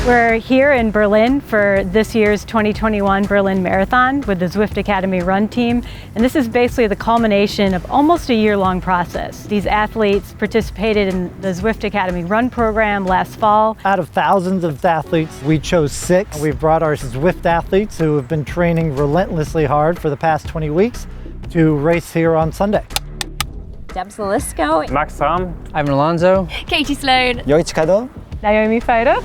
We're here in Berlin for this year's 2021 Berlin Marathon with the Zwift Academy Run team. And this is basically the culmination of almost a year-long process. These athletes participated in the Zwift Academy Run program last fall. Out of thousands of athletes, we chose 6. We've brought our Zwift athletes who have been training relentlessly hard for the past 20 weeks to race here on Sunday. Deb Zalisco, Max Ram, Ivan Alonso, Katie Sloan, Yoich Kado, Naomi Feida.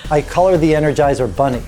I call her the Energizer Bunny.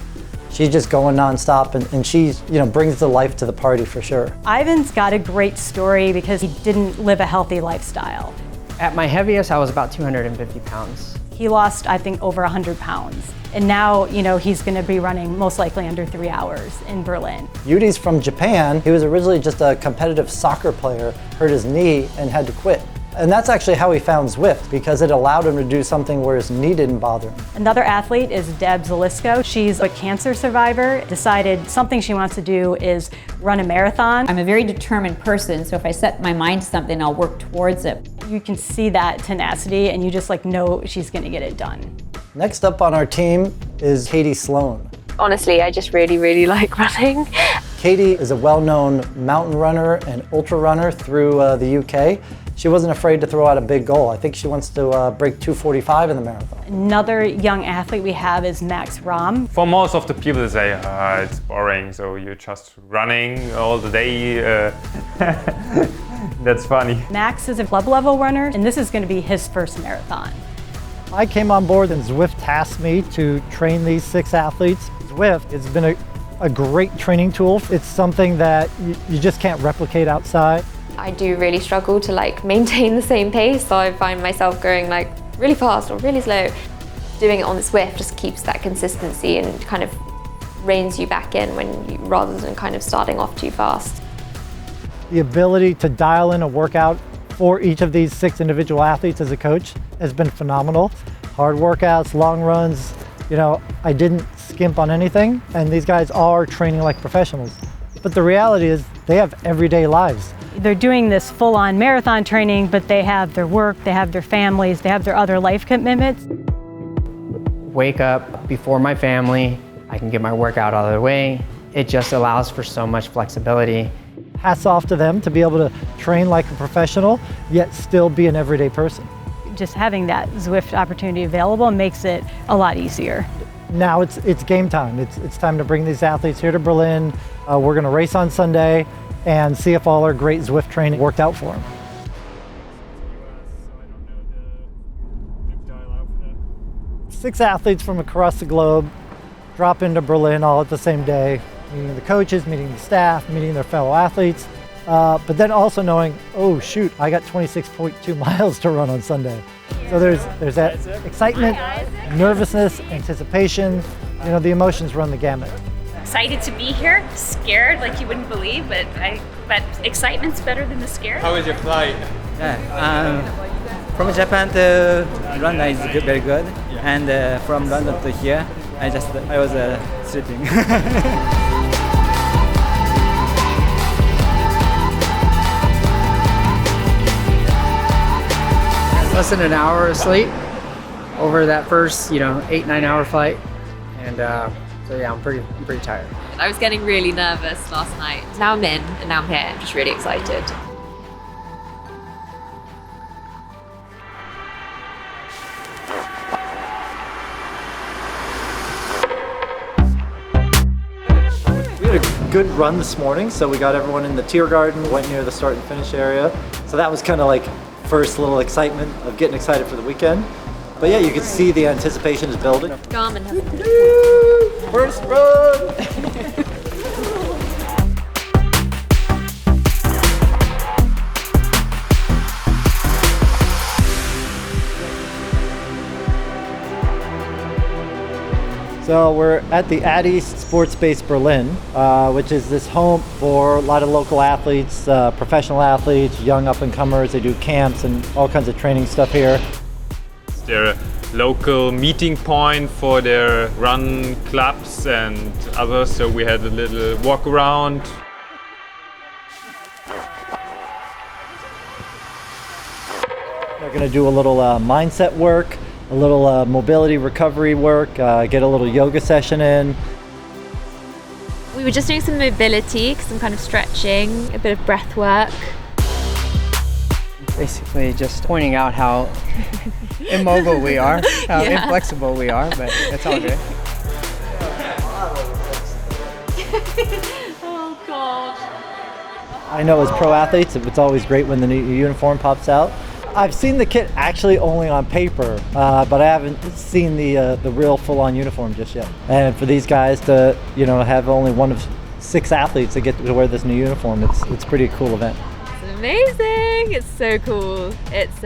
She's just going nonstop and she's, brings the life to the party for sure. Ivan's got a great story because he didn't live a healthy lifestyle. At my heaviest, I was about 250 pounds. He lost, I think, over 100 pounds. And now, he's going to be running most likely under 3 hours in Berlin. Yudi's from Japan. He was originally just a competitive soccer player, hurt his knee and had to quit. And that's actually how he found Zwift, because it allowed him to do something where his knee didn't bother him. Another athlete is Deb Zalisco. She's a cancer survivor, decided something she wants to do is run a marathon. I'm a very determined person, so if I set my mind to something, I'll work towards it. You can see that tenacity and you just know she's gonna get it done. Next up on our team is Katie Sloan. Honestly, I just really like running. Katie is a well-known mountain runner and ultra runner through the UK. She wasn't afraid to throw out a big goal. I think she wants to break 2:45 in the marathon. Another young athlete we have is Max Ram. For most of the people, they say it's boring, so you're just running all the day. That's funny. Max is a club level runner, and this is going to be his first marathon. I came on board and Zwift tasked me to train these 6 athletes. Zwift has been a great training tool. It's something that you just can't replicate outside. I do really struggle to maintain the same pace, so I find myself going really fast or really slow. Doing it on the Zwift just keeps that consistency and kind of reins you back in rather than kind of starting off too fast. The ability to dial in a workout for each of these 6 individual athletes as a coach has been phenomenal. Hard workouts, long runs, I didn't skimp on anything, and these guys are training like professionals. But the reality is they have everyday lives. They're doing this full-on marathon training, but they have their work, they have their families, they have their other life commitments. Wake up before my family, I can get my workout out of the way. It just allows for so much flexibility. Hats off to them to be able to train like a professional, yet still be an everyday person. Just having that Zwift opportunity available makes it a lot easier. Now it's game time. It's time to bring these athletes here to Berlin. We're gonna race on Sunday and see if all our great Zwift training worked out for them. Six athletes from across the globe drop into Berlin all at the same day, meeting the coaches, meeting the staff, meeting their fellow athletes, but then also knowing, oh shoot, I got 26.2 miles to run on Sunday. So there's that excitement, nervousness, anticipation, the emotions run the gamut. Excited to be here, scared like you wouldn't believe, but excitement's better than the scare. How was your flight? From Japan to London is very good, and from London to here, I was sleeping. Less than an hour of sleep over that first, 8-9 hour flight, and so yeah, I'm pretty tired. I was getting really nervous last night. Now I'm in, and now I'm here. I'm just really excited. We had a good run this morning, so we got everyone in the Tiergarten, went near the start and finish area. So that was kind of like first little excitement of getting excited for the weekend. But yeah, you can see the anticipation is building. Garmin has First run! So we're at the Addy Sports Base Berlin, which is this home for a lot of local athletes, professional athletes, young up-and-comers. They do camps and all kinds of training stuff here. Their local meeting point for their run clubs and others, so we had a little walk around. They're going to do a little mindset work, a little mobility recovery work, get a little yoga session in. We were just doing some mobility, some kind of stretching, a bit of breath work. Basically just pointing out how immobile we are, how inflexible we are, but that's all good. Oh God. I know as pro athletes, it's always great when the new uniform pops out. I've seen the kit actually only on paper, but I haven't seen the real full-on uniform just yet. And for these guys to, have only one of 6 athletes that get to wear this new uniform, it's a pretty cool event. It's amazing! It's so cool. It's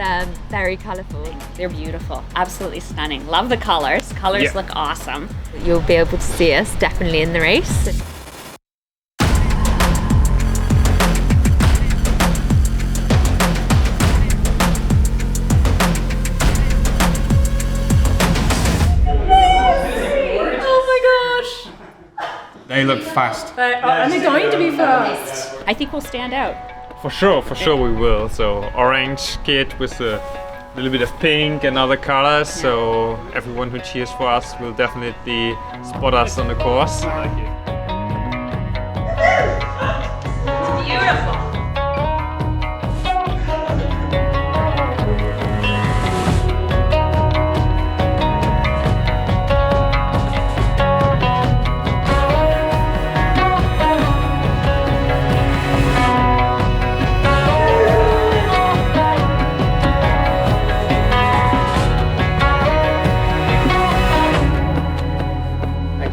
very colourful. They're beautiful. Absolutely stunning. Love the colors. Colors look awesome. You'll be able to see us definitely in the race. They look fast. And they're going to be fast. I think we'll stand out. For sure we will. So orange kit with a little bit of pink and other colors. So everyone who cheers for us will definitely spot us on the course. Beautiful.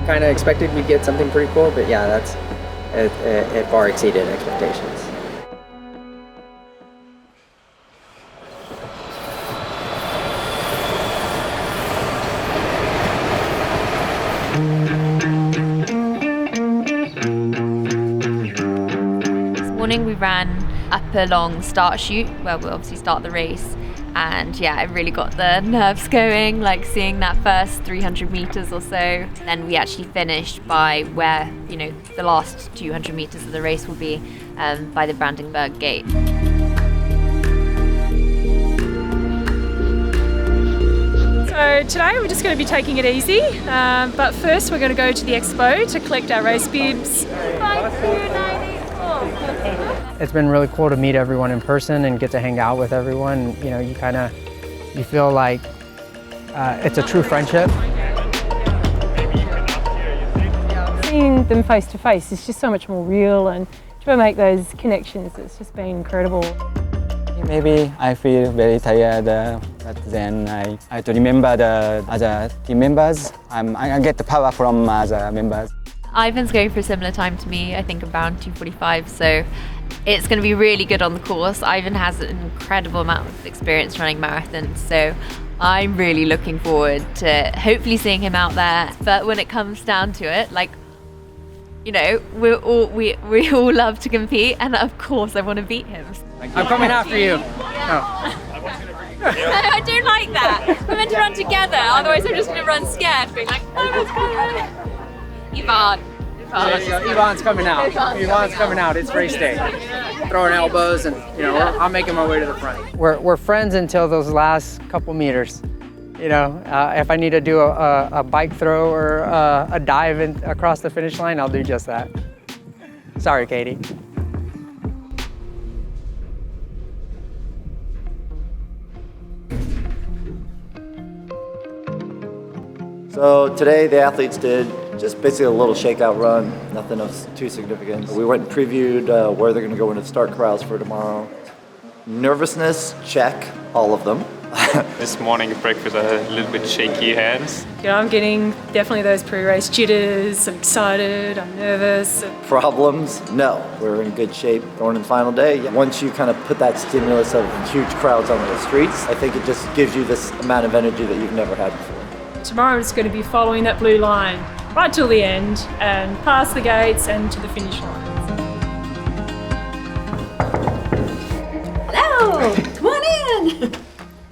Kind of expected we'd get something pretty cool, but yeah, it far exceeded expectations. This morning we ran up a long start chute where we'll obviously start the race. And yeah, it really got the nerves going, like seeing that first 300 meters or so. Then we actually finished by where, the last 200 meters of the race will be by the Brandenburg Gate. So today we're just going to be taking it easy, but first we're going to go to the expo to collect our race bibs. It's been really cool to meet everyone in person and get to hang out with everyone. You feel like it's a true friendship. Seeing them face to face is just so much more real, and trying to make those connections, it's just been incredible. Maybe I feel very tired, but then I try to remember the other team members. I get the power from other members. Ivan's going for a similar time to me, I think around 2:45, so it's going to be really good on the course. Ivan has an incredible amount of experience running marathons, so I'm really looking forward to hopefully seeing him out there. But when it comes down to it, we all love to compete, and of course I want to beat him. I'm coming after you. I don't like that. We're meant to run together, otherwise I'm just going to run scared, being like, Ivan. Ivan's coming out. Ivan's coming out. It's race day. Throwing elbows, and I'm making my way to the front. We're friends until those last couple meters. If I need to do a bike throw or a dive across the finish line, I'll do just that. Sorry, Katie. So today the athletes did just basically a little shakeout run, nothing too significant. We went and previewed where they're going to go into the start corrals for tomorrow. Nervousness, check, all of them. This morning at breakfast I had a little bit shaky hands. I'm getting definitely those pre-race jitters. I'm excited, I'm nervous. Problems? No, we're in good shape going into the final day. Once you kind of put that stimulus of huge crowds on the streets, I think it just gives you this amount of energy that you've never had before. Tomorrow it's going to be following that blue line right till the end and past the gates and to the finish line. Hello, come on in.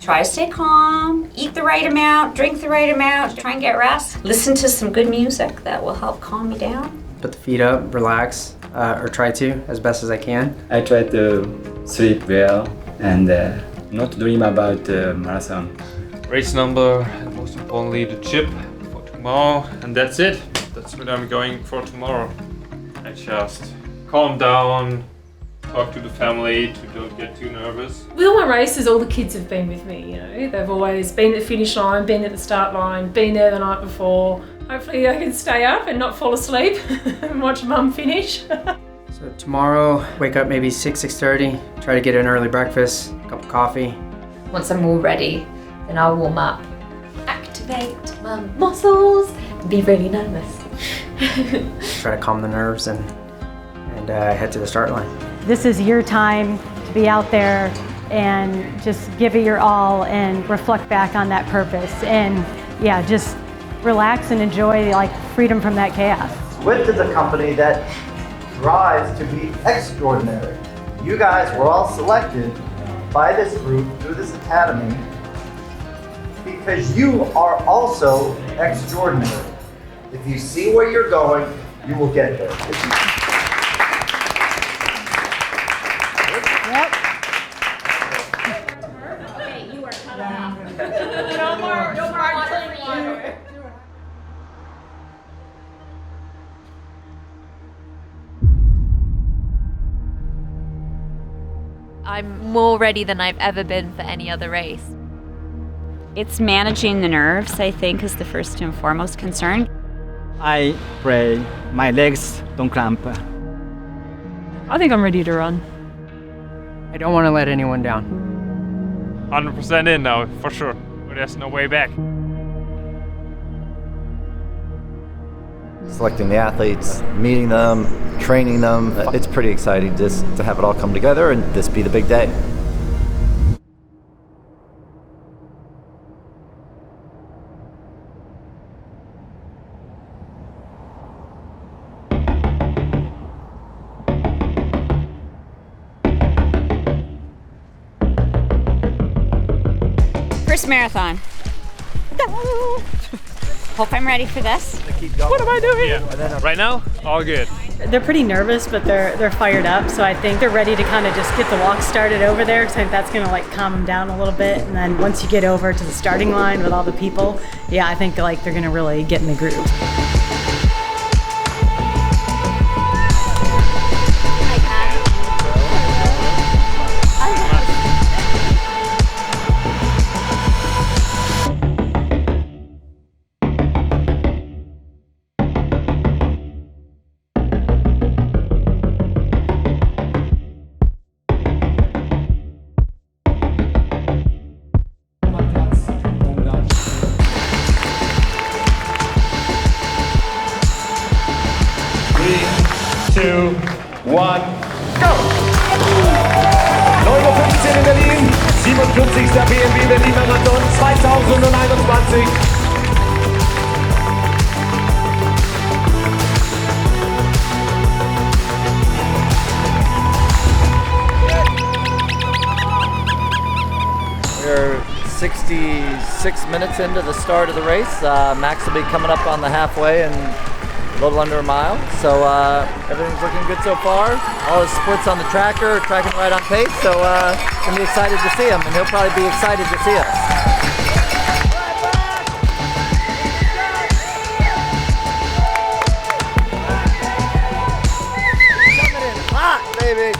Try to stay calm, eat the right amount, drink the right amount, try and get rest. Listen to some good music that will help calm you down. Put the feet up, relax, or try to as best as I can. I try to sleep well and not dream about the marathon. race number, and most importantly the chip for tomorrow. And that's it. That's what I'm going for tomorrow. I just calm down, talk to the family to don't get too nervous. With all my races, all the kids have been with me, you know. They've always been at the finish line, been at the start line, been there the night before. Hopefully I can stay up and not fall asleep and watch mum finish. So tomorrow, wake up maybe 6:30, try to get an early breakfast, a cup of coffee. Once I'm all ready, then I'll warm up, activate my muscles, and be really nervous. Try to calm the nerves and head to the start line. This is your time to be out there and just give it your all and reflect back on that purpose. And yeah, just relax and enjoy like freedom from that chaos. Zwift is a company that strives to be extraordinary. You guys were all selected by this group through this academy because you are also extraordinary. If you see where you're going, you will get there. I'm more ready than I've ever been for any other race. It's managing the nerves, I think, is the first and foremost concern. I pray my legs don't cramp. I think I'm ready to run. I don't want to let anyone down. 100% in now, for sure. There's no way back. Selecting the athletes, meeting them, training them. It's pretty exciting just to have it all come together and this be the big day. First marathon. Hope I'm ready for this. What am I doing? Yeah. Right now, all good. They're pretty nervous, but they're fired up. So I think they're ready to kind of just get the walk started over there. Because I think that's going to like calm them down a little bit. And then once you get over to the starting line with all the people, yeah, I think like they're going to really get in the groove. Two, one, go! 9:15 in Berlin, 47. BMW Berlin-Marathon 2021. We're 66 minutes into the start of the race. Max will be coming up on the halfway and a little under a mile. So everything's looking good so far. All his splits on the tracker, tracking right on pace. So gonna be excited to see him, and he'll probably be excited to see us. Coming in hot, baby.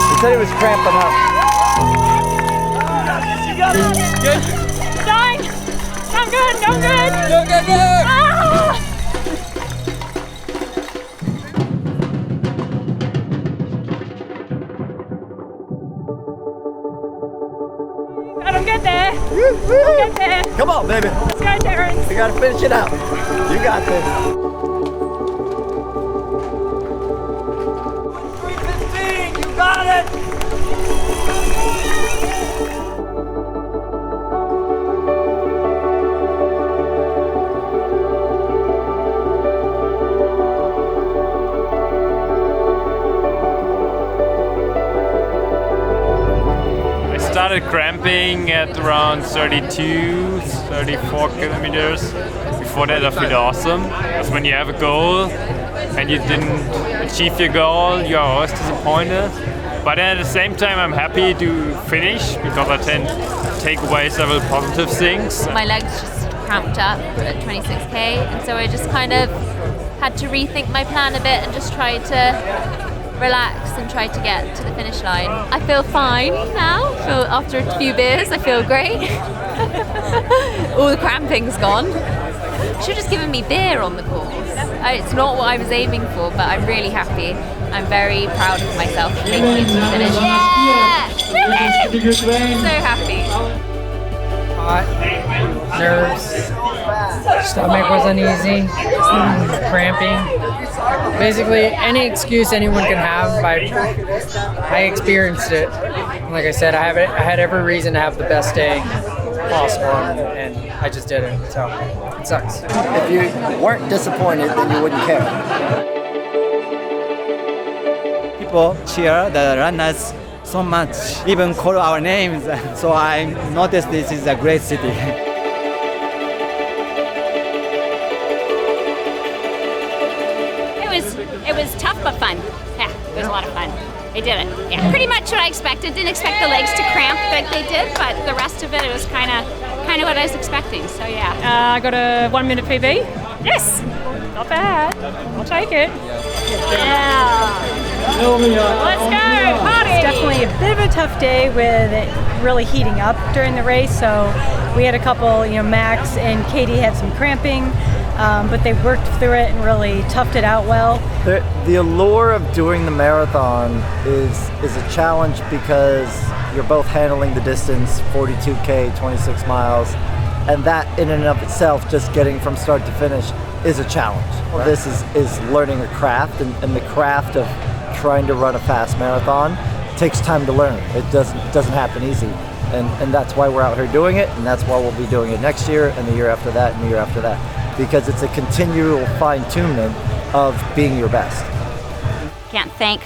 He said he was cramping up. You got it. Good. Nine. I'm good. I'm good. Go, go, go! Ah! I'll get there. I'll get there. Come on, baby. Let's go, Terrence. We gotta finish it out. You got this. 3:15. You got it. started cramping at around 32, 34 kilometers. Before that I feel awesome, because when you have a goal and you didn't achieve your goal, you're always disappointed. But at the same time I'm happy to finish, because I tend to take away several positive things. My legs just cramped up at 26k, and so I just kind of had to rethink my plan a bit and just try to relax and try to get to the finish line. I feel fine now. After a few beers, I feel great. All the cramping's gone. Should have just given me beer on the course. It's not what I was aiming for, but I'm really happy. I'm very proud of myself for making it to the finish. Yeah! So happy. Hot, nerves, stomach was uneasy, cramping. Basically, any excuse anyone can have. I experienced it. Like I said, I had every reason to have the best day possible, and I just didn't. So it sucks. If you weren't disappointed, then you wouldn't care. People cheer the runners so much, even call our names. So I noticed this is a great city. It was tough but fun. Yeah, it was a lot of fun. I did it. Yeah, pretty much what I expected. Didn't expect the legs to cramp like they did, but the rest of it was kind of what I was expecting. So yeah. I got a 1 minute PB. Yes. Not bad. I'll take it. Yeah. Let's go. Party. It's definitely a bit of a tough day with it really heating up during the race. So we had a couple, Max and Katie had some cramping. But they worked through it and really toughed it out well. The allure of doing the marathon is a challenge, because you're both handling the distance, 42K, 26 miles, and that in and of itself, just getting from start to finish, is a challenge. Right. This is learning a craft, and the craft of trying to run a fast marathon takes time to learn. It doesn't happen easy. And that's why we're out here doing it, and that's why we'll be doing it next year, and the year after that, and the year after that. Because it's a continual fine-tunement of being your best. Can't thank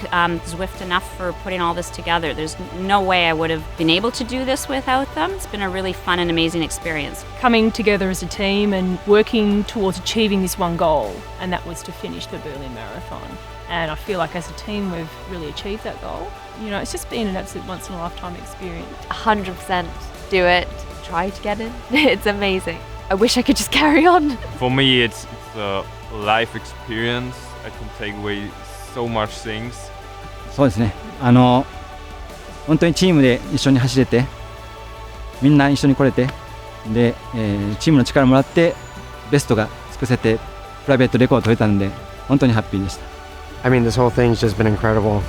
Zwift enough for putting all this together. There's no way I would have been able to do this without them. It's been a really fun and amazing experience. Coming together as a team and working towards achieving this one goal, and that was to finish the Berlin Marathon. And I feel like as a team we've really achieved that goal. It's just been an absolute once-in-a-lifetime experience. 100% do it. Try to get in. It's amazing. I wish I could just carry on. For me, it's a life experience. I can take away so much things. そうですね。本当にチームで一緒に走れて、みんな一緒に来れて、で、チームの力もらってベストが尽くせて、プライベートレコード取れたので、本当にハッピーでした。I mean, this whole thing's just been incredible.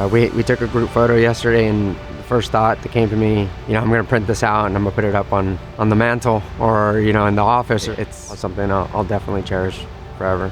We took a group photo yesterday, and the first thought that came to me, I'm going to print this out and I'm going to put it up on the mantle or, in the office. It's something I'll definitely cherish forever.